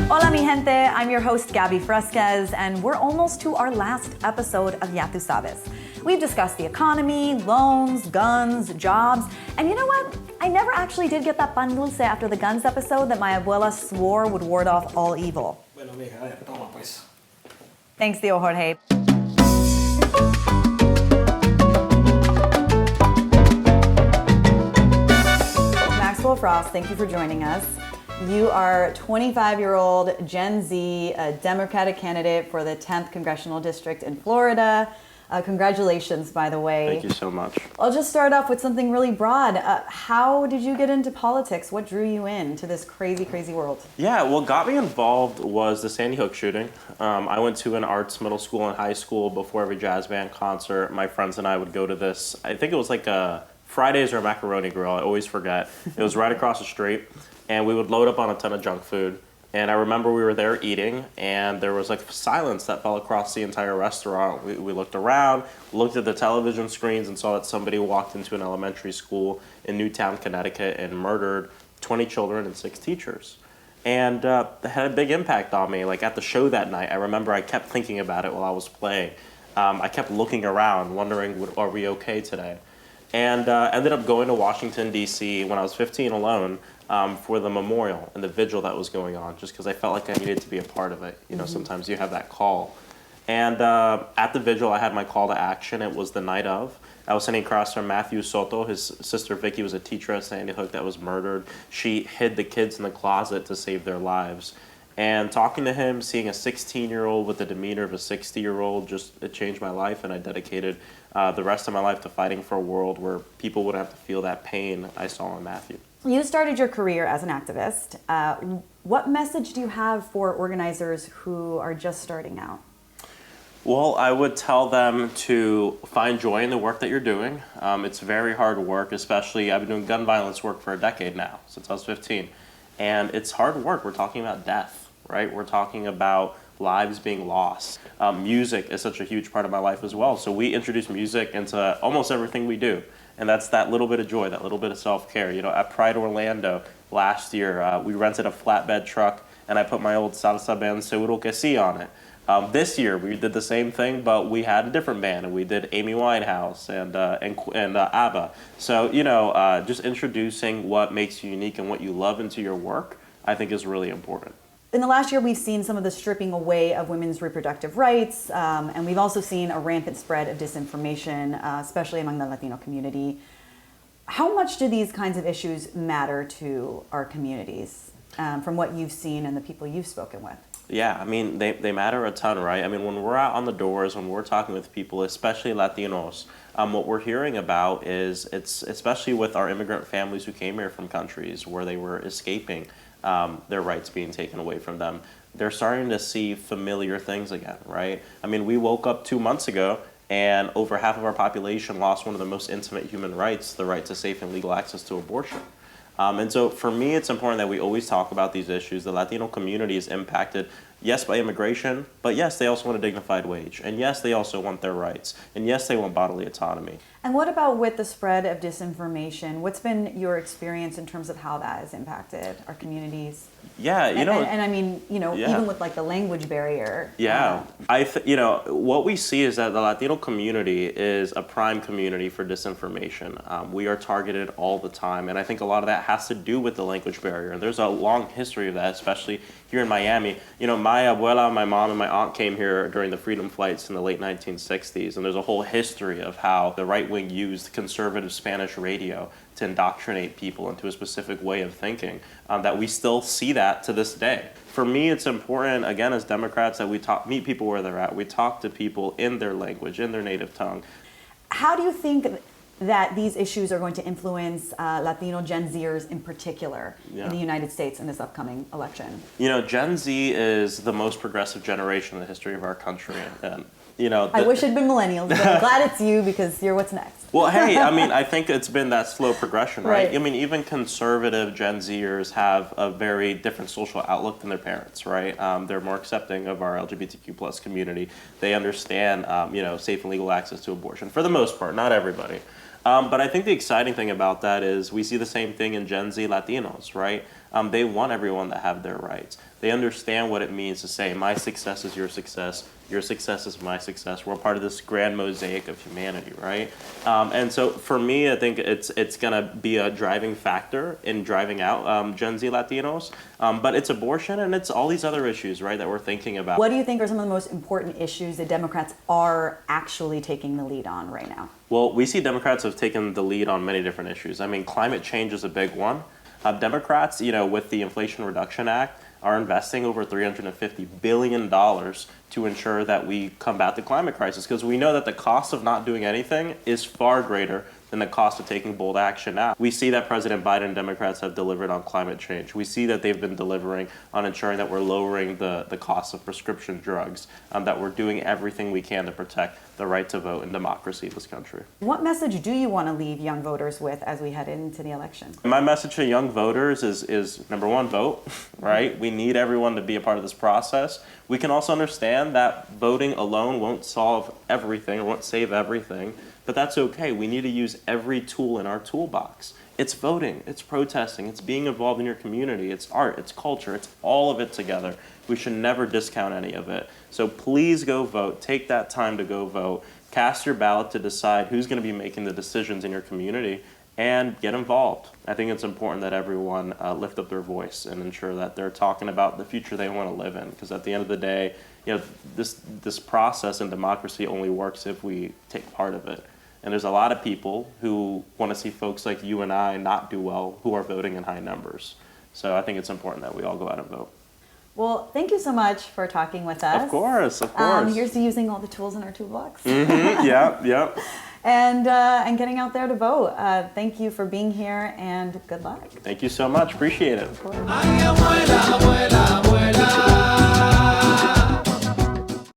Hola mi gente, I'm your host Gaby Fresquez, and we're almost to our last episode of Ya Tu Sabes. We've discussed the economy, loans, guns, jobs, and you know what? I never actually did get that pan dulce after the guns episode that my abuela swore would ward off all evil. Bueno, mija, a ver, toma pues. Thanks, Tío Jorge. Maxwell Frost, thank you for joining us. You are 25-year-old Gen Z, a Democratic candidate for the 10th Congressional District in Florida. Congratulations, by the way. Thank you so much. I'll just start off with something really broad. How did you get into politics? What drew you into this crazy, crazy world? Yeah, what got me involved was the Sandy Hook shooting. I went to an arts middle school and high school. Before every jazz band concert, my friends and I would go to this, I think it was like a Fridays or a Macaroni Grill, I always forget. It was right across the street, and we would load up on a ton of junk food. And I remember we were there eating, and there was like silence that fell across the entire restaurant. We looked around, looked at the television screens, and saw that somebody walked into an elementary school in Newtown, Connecticut, and murdered 20 children and 6 teachers. And that had a big impact on me. Like at the show that night, I remember I kept thinking about it while I was playing. I kept looking around, wondering, are we okay today? And ended up going to Washington, D.C. when I was 15 alone for the memorial and the vigil that was going on, just because I felt like I needed to be a part of it. You know, sometimes you have that call. And at the vigil, I had my call to action. It was the night of. I was sitting across from Matthew Soto. His sister Vicky was a teacher at Sandy Hook that was murdered. She hid the kids in the closet to save their lives. And talking to him, seeing a 16-year-old with the demeanor of a 60-year-old, it changed my life, and I dedicated the rest of my life to fighting for a world where people wouldn't have to feel that pain I saw in Matthew. You started your career as an activist. What message do you have for organizers who are just starting out? Well, I would tell them to find joy in the work that you're doing. It's very hard work, especially I've been doing gun violence work for a decade now, since I was 15. And it's hard work. We're talking about death, right? We're talking about lives being lost. Music is such a huge part of my life as well. So we introduce music into almost everything we do. And that's that little bit of joy, that little bit of self-care. You know, at Pride Orlando last year, we rented a flatbed truck, and I put my old salsa band Seguro Que Si on it. This year we did the same thing, but we had a different band, and we did Amy Winehouse and ABBA. So you know, just introducing what makes you unique and what you love into your work, I think is really important. In the last year, we've seen some of the stripping away of women's reproductive rights, and we've also seen a rampant spread of disinformation, especially among the Latino community. How much do these kinds of issues matter to our communities, from what you've seen and the people you've spoken with? Yeah, I mean, they matter a ton, right? I mean, when we're out on the doors, when we're talking with people, especially Latinos, what we're hearing about is, it's especially with our immigrant families who came here from countries where they were escaping their rights being taken away from them. They're starting to see familiar things again, right? I mean, we woke up 2 months ago and over half of our population lost one of the most intimate human rights, the right to safe and legal access to abortion. And so for me, it's important that we always talk about these issues. The Latino community is impacted, yes, by immigration, but yes, they also want a dignified wage. And yes, they also want their rights. And yes, they want bodily autonomy. And what about with the spread of disinformation? What's been your experience in terms of how that has impacted our communities? Yeah, you know, and I mean, you know, even with like the language barrier. Yeah, you know, what we see is that the Latino community is a prime community for disinformation. We are targeted all the time, and I think a lot of that has to do with the language barrier. And there's a long history of that, especially here in Miami. You know, my abuela, my mom, and my aunt came here during the freedom flights in the late 1960s, and there's a whole history of how the right wing used conservative Spanish radio to indoctrinate people into a specific way of thinking, that we still see that to this day. For me, it's important, again, as Democrats, that we meet people where they're at. We talk to people in their language, in their native tongue. How do you think that these issues are going to influence Latino Gen Zers in particular in the United States in this upcoming election? You know, Gen Z is the most progressive generation in the history of our country. And you know, I wish it'd been millennials, but I'm glad it's you because you're what's next. Well, hey, I mean, I think it's been that slow progression, right? I mean, even conservative Gen Zers have a very different social outlook than their parents, right? They're more accepting of our LGBTQ plus community. They understand, you know, safe and legal access to abortion for the most part, not everybody. But I think the exciting thing about that is we see the same thing in Gen Z Latinos, right? They want everyone to have their rights. They understand what it means to say, my success is your success is my success. We're part of this grand mosaic of humanity, right? And so for me, I think it's gonna be a driving factor in driving out Gen Z Latinos. But it's abortion and it's all these other issues, right, that we're thinking about. What do you think are some of the most important issues that Democrats are actually taking the lead on right now? Well, we see Democrats have taken the lead on many different issues. I mean, climate change is a big one. Democrats, with the Inflation Reduction Act, are investing over $350 billion to ensure that we combat the climate crisis, because we know that the cost of not doing anything is far greater than the cost of taking bold action now. We see that President Biden and Democrats have delivered on climate change. We see that they've been delivering on ensuring that we're lowering the cost of prescription drugs, that we're doing everything we can to protect the right to vote and democracy in this country. What message do you want to leave young voters with as we head into the election? My message to young voters is number one, vote, right? We need everyone to be a part of this process. We can also understand that voting alone won't solve everything or won't save everything, but that's okay. We need to use every tool in our toolbox. It's voting, it's protesting, it's being involved in your community, it's art, it's culture, it's all of it together. We should never discount any of it. So please go vote, take that time to go vote, cast your ballot to decide who's gonna be making the decisions in your community, and get involved. I think it's important that everyone lift up their voice and ensure that they're talking about the future they wanna live in, because at the end of the day, this process in democracy only works if we take part of it. And there's a lot of people who want to see folks like you and I not do well, who are voting in high numbers. So I think it's important that we all go out and vote. Well, thank you so much for talking with us. Of course, of course. Here's to using all the tools in our toolbox. Yeah. And getting out there to vote. Thank you for being here and good luck. Thank you so much. Appreciate it. Of course.